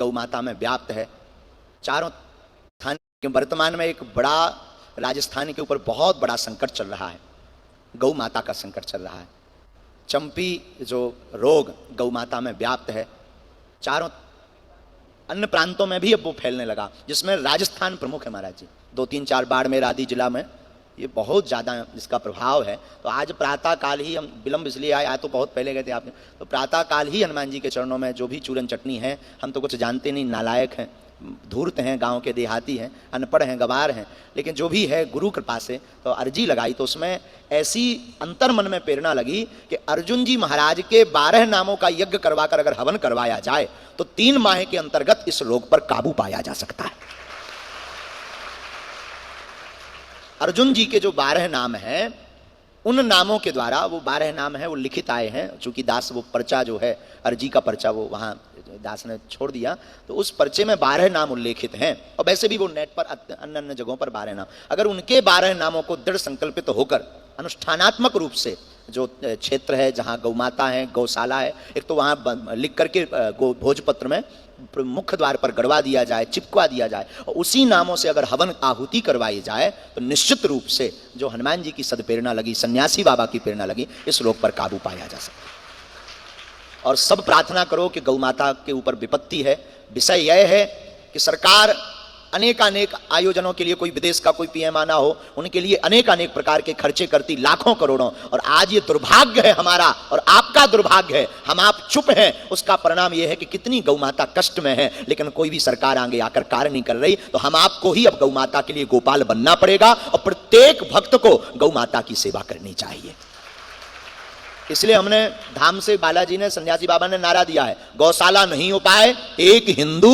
गौ माता में व्याप्त है। चारों स्थान के वर्तमान में एक बड़ा राजस्थान के ऊपर बहुत बड़ा संकट चल रहा है, गौ माता का संकट चल रहा है। चंपी जो रोग गौ माता में व्याप्त है, चारों अन्य प्रांतों में भी अब वो फैलने लगा, जिसमें राजस्थान प्रमुख है महाराज जी। 2, 3, 4 बाड़मेर आदि जिला में ये बहुत ज़्यादा इसका प्रभाव है। तो आज प्रातः काल ही हम विलंब इसलिए आए तो बहुत पहले गए थे आपने, तो प्रातः काल ही हनुमान जी के चरणों में जो भी चूरन चटनी है, हम तो कुछ जानते नहीं, नालायक हैं, धूर्त हैं, गांव के देहाती हैं, अनपढ़ हैं, गवार हैं, लेकिन जो भी है गुरु कृपा से तो अर्जी लगाई। तो उसमें ऐसी अंतर मन में प्रेरणा लगी कि अर्जुन जी महाराज के 12 नामों का यज्ञ करवाकर अगर हवन करवाया जाए तो 3 माह के अंतर्गत इस रोग पर काबू पाया जा सकता है। अर्जुन जी के जो 12 नाम हैं, उन नामों के द्वारा, वो 12 नाम हैं, वो लिखित आए हैं, चूंकि दास वो पर्चा जो है अर्जी का पर्चा वो वहाँ दास ने छोड़ दिया, तो उस पर्चे में 12 नाम उल्लेखित हैं। और वैसे भी वो नेट पर अन्य अन्य जगहों पर 12 नाम, अगर उनके 12 नामों को दृढ़ संकल्पित होकर अनुष्ठानात्मक रूप से जो क्षेत्र है जहाँ गौ माता है, गौशाला है, एक तो वहाँ लिख करके भोजपत्र में मुख्य द्वार पर गड़वा दिया जाए, चिपकवा दिया जाए, और उसी नामों से अगर हवन आहुति करवाई जाए तो निश्चित रूप से जो हनुमान जी की सदप्रेरणा लगी, सन्यासी बाबा की प्रेरणा लगी, इस रोग पर काबू पाया जा सकता है। और सब प्रार्थना करो कि गौ माता के ऊपर विपत्ति है। विषय यह है कि सरकार अनेकानेक आयोजनों के लिए, कोई विदेश का कोई पीएम आना हो, उनके लिए अनेकानेक प्रकार के खर्चे करती, लाखों करोड़ों, और आज ये दुर्भाग्य है हमारा और आपका दुर्भाग्य है, हम आप चुप हैं, उसका परिणाम यह है कि कितनी गौ माता कष्ट में है, लेकिन कोई भी सरकार आगे आकर कार्य नहीं कर रही। तो हम आपको ही अब गौ माता के लिए गोपाल बनना पड़ेगा और प्रत्येक भक्त को गौ माता की सेवा करनी चाहिए। इसलिए हमने धाम से बालाजी ने, सन्यासी बाबा ने नारा दिया है, गौशाला नहीं हो पाए एक हिंदू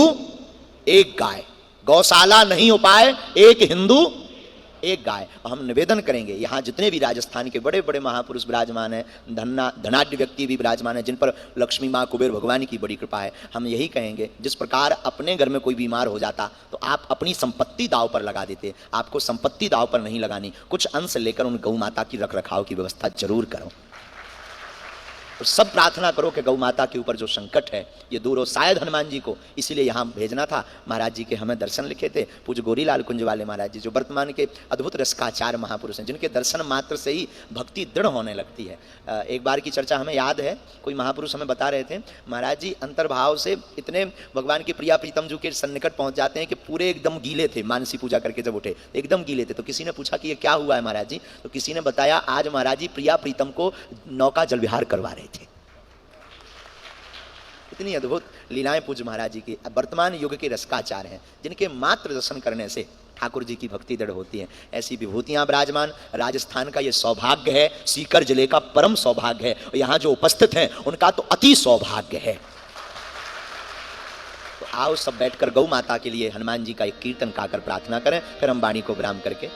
एक गाय, गौशाला नहीं हो पाए एक हिंदू एक गाय। और हम निवेदन करेंगे, यहाँ जितने भी राजस्थान के बड़े बड़े महापुरुष विराजमान हैं, धनाढ्य व्यक्ति भी विराजमान हैं, जिन पर लक्ष्मी माँ कुबेर भगवान की बड़ी कृपा है, हम यही कहेंगे, जिस प्रकार अपने घर में कोई बीमार हो जाता तो आप अपनी संपत्ति दाव पर लगा देते, आपको संपत्ति दाव पर नहीं लगानी, कुछ अंश लेकर उन गौ माता की रख रखाव की व्यवस्था जरूर करो। तो सब प्रार्थना करो कि गौ माता के ऊपर जो संकट है ये दूर हो। शायद हनुमान जी को इसीलिए यहाँ भेजना था। महाराज जी के हमें दर्शन लिखे थे पूज्य गोरीलाल कुंज वाले महाराज जी, जो वर्तमान के अद्भुत रसकाचार्य महापुरुष हैं, जिनके दर्शन मात्र से ही भक्ति दृढ़ होने लगती है। एक बार की चर्चा हमें याद है, कोई महापुरुष हमें बता रहे थे, महाराज जी अंतर्भाव से इतने भगवान के प्रिया प्रीतम जी के सन्निकट पहुँच जाते हैं कि पूरे एकदम गीले थे, मानसी पूजा करके जब उठे एकदम गीले थे। तो किसी ने पूछा कि ये क्या हुआ है महाराज जी, तो किसी ने बताया आज महाराज जी प्रिया प्रीतम को नौका जल विहार करवा रहे थे। इतनी अद्भुत लीलाएं पूज्य महाराज जी की वर्तमान युग के रसकाचार हैं, जिनके मात्र दर्शन करने से ठाकुर जी की भक्ति दृढ़ होती है। ऐसी विभूतियां विराजमान, राजस्थान का ये सौभाग्य है, सीकर जिले का परम सौभाग्य है, और यहाँ जो उपस्थित हैं उनका तो अति सौभाग्य है। तो आओ सब बैठकर गौ माता के लिए हनुमान जी का एक कीर्तन गाकर प्रार्थना करें, फिर हम वाणी को विराम करके